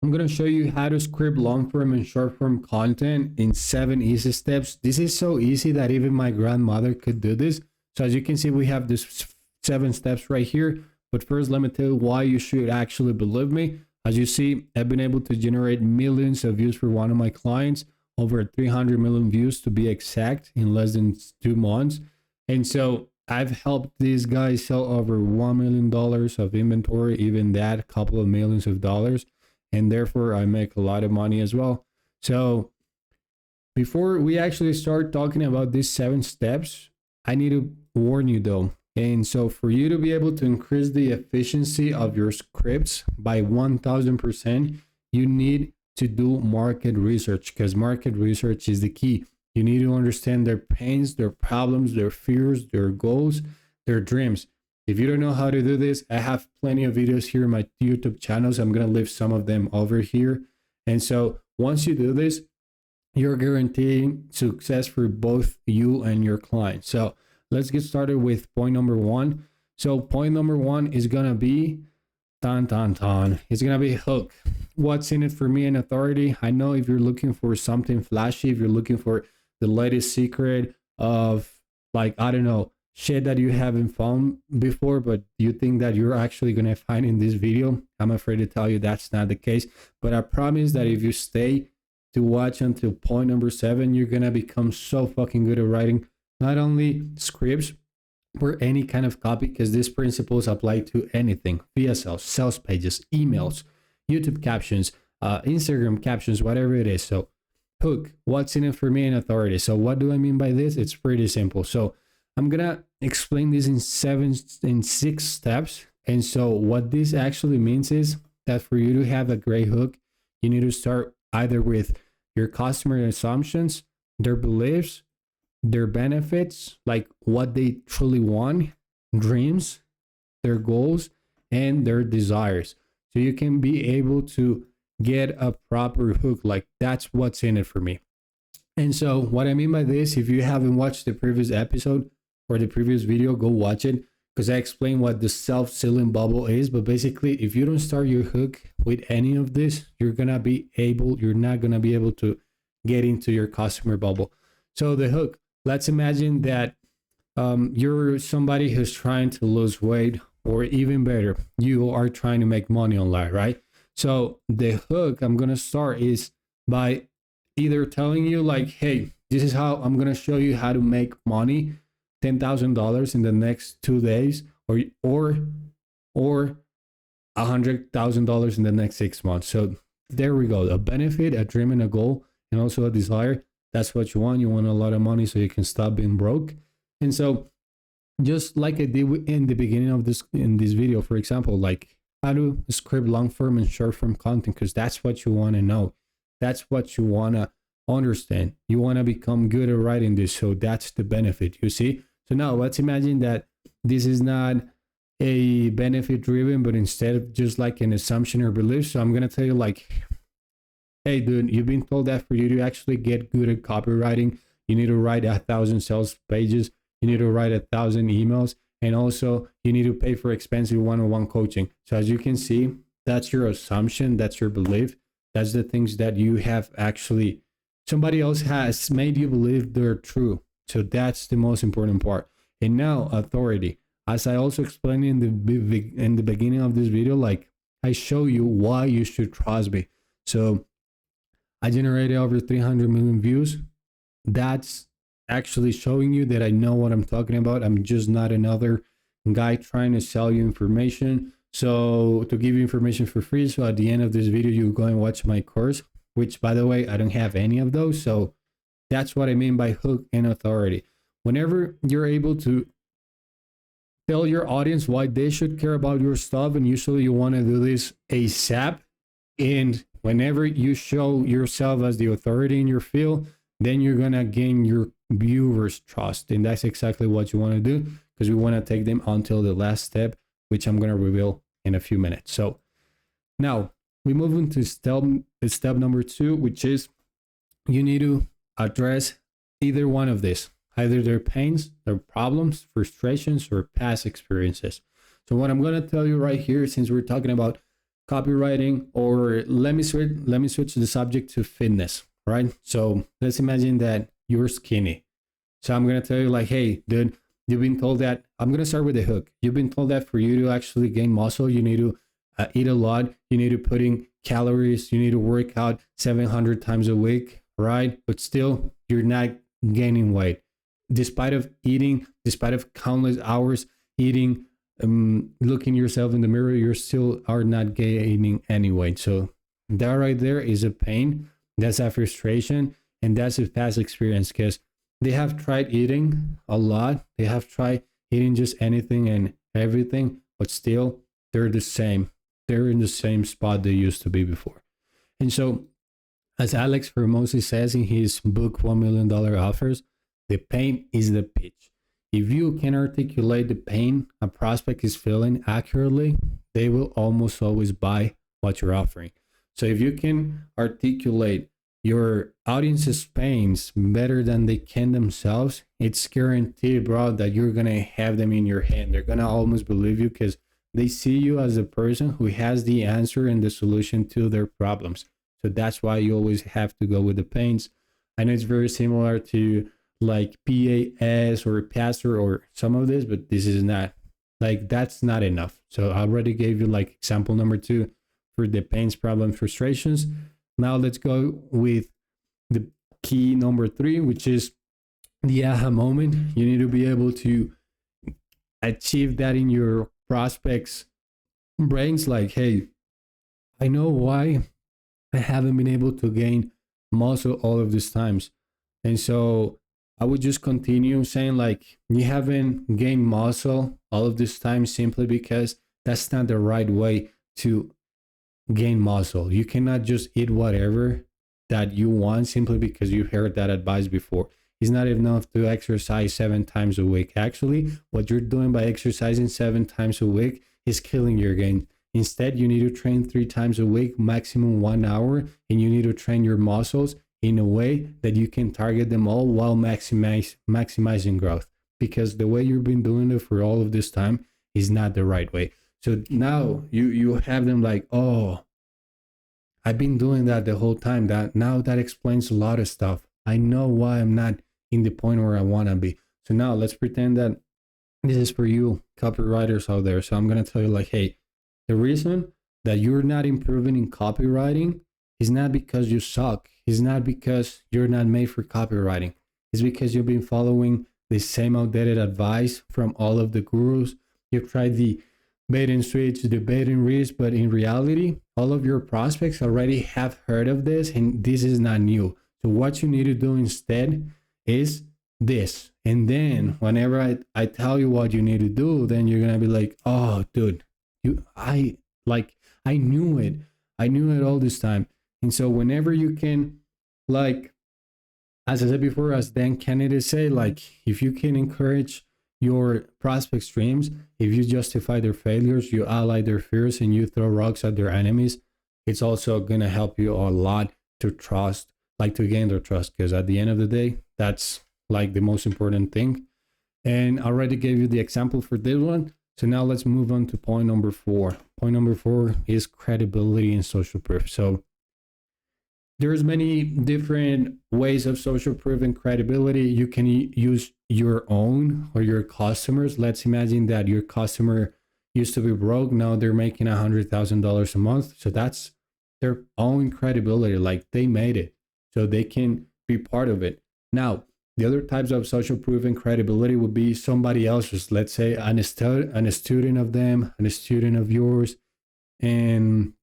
I'm going to show you how to script long form and short form content in 7 easy steps. This is so easy that even my grandmother could do this. So as you can see, we have this 7 steps right here. But first, let me tell you why you should actually believe me. As you see, I've been able to generate millions of views for one of my clients, over 300 million views to be exact, in less than 2 months. And so I've helped these guys sell over $1 million of inventory, even that, a couple of millions of dollars. And therefore, I make a lot of money as well. So before we actually start talking about these 7 steps, I need to warn you though. And so for you to be able to increase the efficiency of your scripts by 1000%, you need to do market research, because market research is the key. You need to understand their pains, their problems, their fears, their goals, their dreams. If you don't know how to do this, I have plenty of videos here in my YouTube channels. I'm going to leave some of them over here. And so once you do this, you're guaranteeing success for both you and your client. So let's get started with point number 1. So point number 1 is going to be it's going to be hook. What's in it for me and authority? I know if you're looking for something flashy, if you're looking for the latest secret of, like, I don't know, shit that you haven't found before, but you think that you're actually going to find in this video, I'm afraid to tell you that's not the case. But I promise that if you stay to watch until point number 7, you're going to become so fucking good at writing not only scripts for any kind of copy, because these principles apply to anything: VSL, sales pages, emails, YouTube captions, Instagram captions, whatever it is. So hook, what's in it for me and authority? So what do I mean by this? It's pretty simple. So I'm gonna explain this in 6 steps. And so what this actually means is that for you to have a great hook, you need to start either with your customer assumptions, their beliefs, their benefits, like what they truly want, dreams, their goals, and their desires. So you can be able to get a proper hook, like that's what's in it for me. And so what I mean by this, if you haven't watched the previous episode or the previous video, go watch it, because I explained what the self-sealing bubble is. But basically, if you don't start your hook with any of this, you're not gonna be able to get into your customer bubble. So the hook, let's imagine that you're somebody who's trying to lose weight, or even better, you are trying to make money online, right? So the hook I'm going to start is by either telling you, like, hey, this is how I'm going to show you how to make money, $10,000 in the next 2 days, or $100,000 in the next 6 months. So there we go. A benefit, a dream, and a goal, and also a desire. That's what you want. You want a lot of money so you can stop being broke. And so just like I did in the beginning of this video, for example, like how to script long form and short form content, because that's what you want to know. That's what you want to understand. You want to become good at writing this. So that's the benefit, you see? So now let's imagine that this is not a benefit driven, but instead of just like an assumption or belief. So I'm going to tell you, like, hey, dude, you've been told that for you to actually get good at copywriting, you need to write 1,000 sales pages, you need to write 1,000 emails, and also you need to pay for expensive one-on-one coaching. So as you can see, that's your assumption, that's your belief, that's the things that you have actually, somebody else has made you believe they're true. So that's the most important part. And now authority, as I also explained in the beginning of this video, like I show you why you should trust me. So I generated over 300 million views. That's actually showing you that I know what I'm talking about. I'm just not another guy trying to sell you information. So to give you information for free. So at the end of this video, you go and watch my course, which, by the way, I don't have any of those. So that's what I mean by hook and authority. Whenever you're able to tell your audience why they should care about your stuff, and usually you want to do this ASAP, and whenever you show yourself as the authority in your field, then you're going to gain your viewers' trust. And that's exactly what you want to do, because we want to take them until the last step, which I'm going to reveal in a few minutes. So now we move into step number 2, which is you need to address either one of these, either their pains, their problems, frustrations, or past experiences. So what I'm going to tell you right here, since we're talking about copywriting, or let me switch the subject to fitness, right? So let's imagine that you're skinny. So I'm gonna tell you like, hey, dude, you've been told that. I'm gonna start with the hook. You've been told that for you to actually gain muscle, you need to eat a lot. You need to put in calories. You need to work out 700 times a week, right? But still, you're not gaining weight, despite of eating, despite of countless hours eating, looking yourself in the mirror, you still are not gaining any weight. So that right there is a pain. That's a frustration, and that's a past experience because they have tried eating a lot. They have tried eating just anything and everything, but still they're the same. They're in the same spot they used to be before. And so, as Alex Hormozi says in his book, $1 Million Offers, the pain is the pitch. If you can articulate the pain a prospect is feeling accurately, they will almost always buy what you're offering. So if you can articulate your audience's pains better than they can themselves, it's guaranteed, bro, that you're going to have them in your hand. They're going to almost believe you because they see you as a person who has the answer and the solution to their problems. So that's why you always have to go with the pains. I know it's very similar to like PAS or pastor or some of this, but this is not, like, that's not enough. So I already gave you like example number 2 for the pains, problems, frustrations. Now let's go with the key number 3, which is the aha moment. You need to be able to achieve that in your prospects' brains. Like, hey, I know why I haven't been able to gain muscle all of these times. And so I would just continue saying like, you haven't gained muscle all of this time simply because that's not the right way to gain muscle. You cannot just eat whatever that you want simply because you heard that advice before. It's not enough to exercise 7 times a week. Actually, what you're doing by exercising 7 times a week is killing your gain. Instead, you need to train 3 times a week, maximum 1 hour, and you need to train your muscles in a way that you can target them all while maximizing growth. Because the way you've been doing it for all of this time is not the right way. So now you have them like, oh, I've been doing that the whole time. That explains a lot of stuff. I know why I'm not in the point where I want to be. So now let's pretend that this is for you copywriters out there. So I'm going to tell you like, hey, the reason that you're not improving in copywriting is not because you suck. It's not because you're not made for copywriting. It's because you've been following the same outdated advice from all of the gurus. You've tried the bait and switch, the bait and risk, but in reality, all of your prospects already have heard of this and this is not new. So what you need to do instead is this. And then whenever I tell you what you need to do, then you're gonna be like, oh dude, I knew it. I knew it all this time. And so whenever you can, like, as I said before, as Dan Kennedy say, like, if you can encourage your prospects' dreams, if you justify their failures, you ally their fears, and you throw rocks at their enemies, it's also gonna help you a lot to trust, like to gain their trust, because at the end of the day, that's like the most important thing. And I already gave you the example for this one. So now let's move on to point number 4. Point number 4 is credibility and social proof. So there's many different ways of social proof and credibility. You can use your own or your customers. Let's imagine that your customer used to be broke. Now they're making $100,000 a month. So that's their own credibility. Like, they made it, so they can be part of it. Now, the other types of social proof and credibility would be somebody else's. Let's say a student of them, a student of yours, and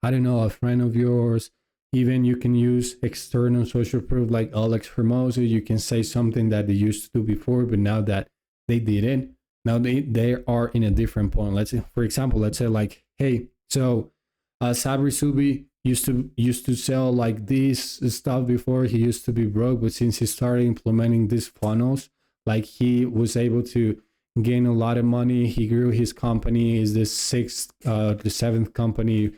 I don't know, a friend of yours. Even you can use external social proof like Alex Hormozi. You can say something that they used to do before, but now that they didn't, now they are in a different point. Let's say, for example, let's say like, hey, so Sabri Subi used to sell like this stuff before. He used to be broke, but since he started implementing these funnels, like, he was able to gain a lot of money. He grew his company. Is the 7th company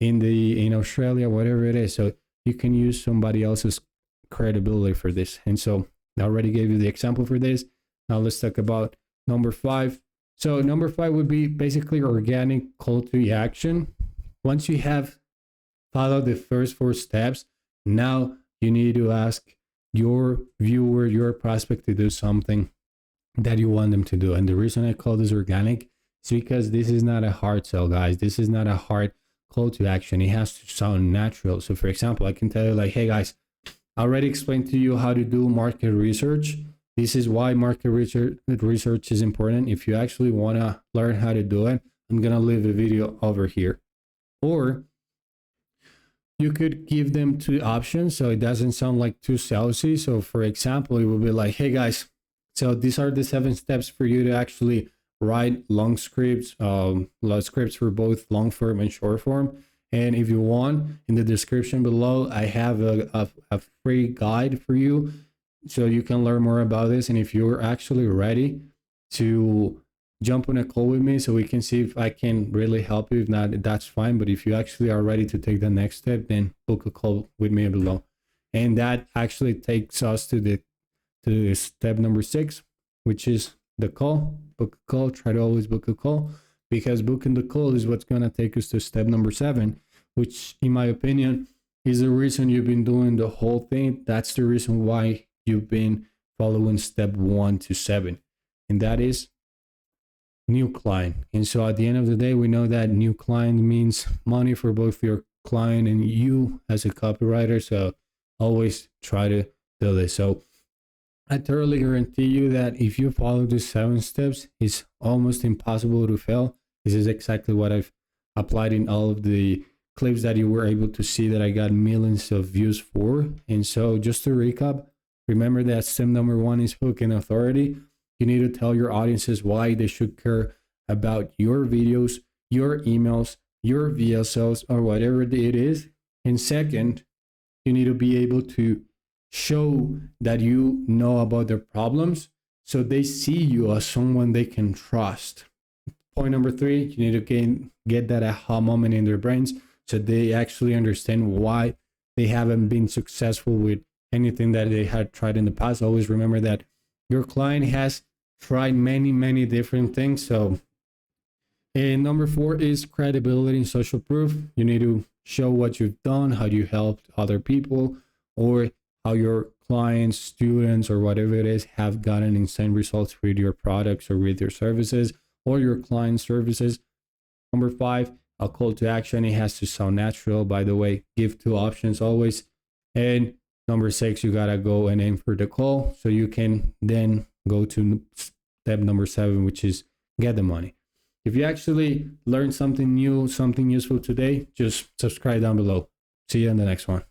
in Australia, whatever it is. So you can use somebody else's credibility for this. And so I already gave you the example for this. Now let's talk about number 5. So number 5 would be basically organic call to action. once you have followed the first 4 steps, now you need to ask your viewer, your prospect to do something that you want them to do. And the reason I call this organic is because this is not a hard sell, guys. This is not a hard call to action. It has to sound natural. So for example, I can tell you like, hey guys, I already explained to you how to do market research. This is why market research is important. If you actually want to learn how to do it, I'm going to leave a video over here. Or you could give them 2 options so it doesn't sound like too salesy. So for example, it would be like, hey guys, so these are the 7 steps for you to actually write long scripts for both long form and short form. And if you want, in the description below, I have a free guide for you so you can learn more about this. And if you're actually ready to jump on a call with me so we can see if I can really help you. If not, that's fine. But if you actually are ready to take the next step, then book a call with me below. And that actually takes us to step number 6, which is the call. Book a call. Try to always book a call, because booking the call is what's going to take us to step number 7, which in my opinion is the reason you've been doing the whole thing. That's the reason why you've been following step 1 to 7. And that is new client. And so at the end of the day, we know that new client means money for both your client and you as a copywriter. So always try to do this. So I totally guarantee you that if you follow these 7 steps, it's almost impossible to fail. This is exactly what I've applied in all of the clips that you were able to see that I got millions of views for. And so just to recap, remember that step number 1 is hooking authority. You need to tell your audiences why they should care about your videos, your emails, your VSLs, or whatever it is. And second, you need to be able to show that you know about their problems so they see you as someone they can trust. Point number 3, you need to get that aha moment in their brains so they actually understand why they haven't been successful with anything that they had tried in the past. Always remember that your client has tried many different things. So, and number 4 is credibility and social proof. You need to show what you've done, how you helped other people, or how your clients, students, or whatever it is have gotten insane results with your products or with your services or your client services. Number 5, a call to action. It has to sound natural. By the way, give 2 options always. And number 6, you gotta go and aim for the call so you can then go to step number 7, which is get the money. If you actually learned something new, something useful today, just subscribe down below. See you in the next one.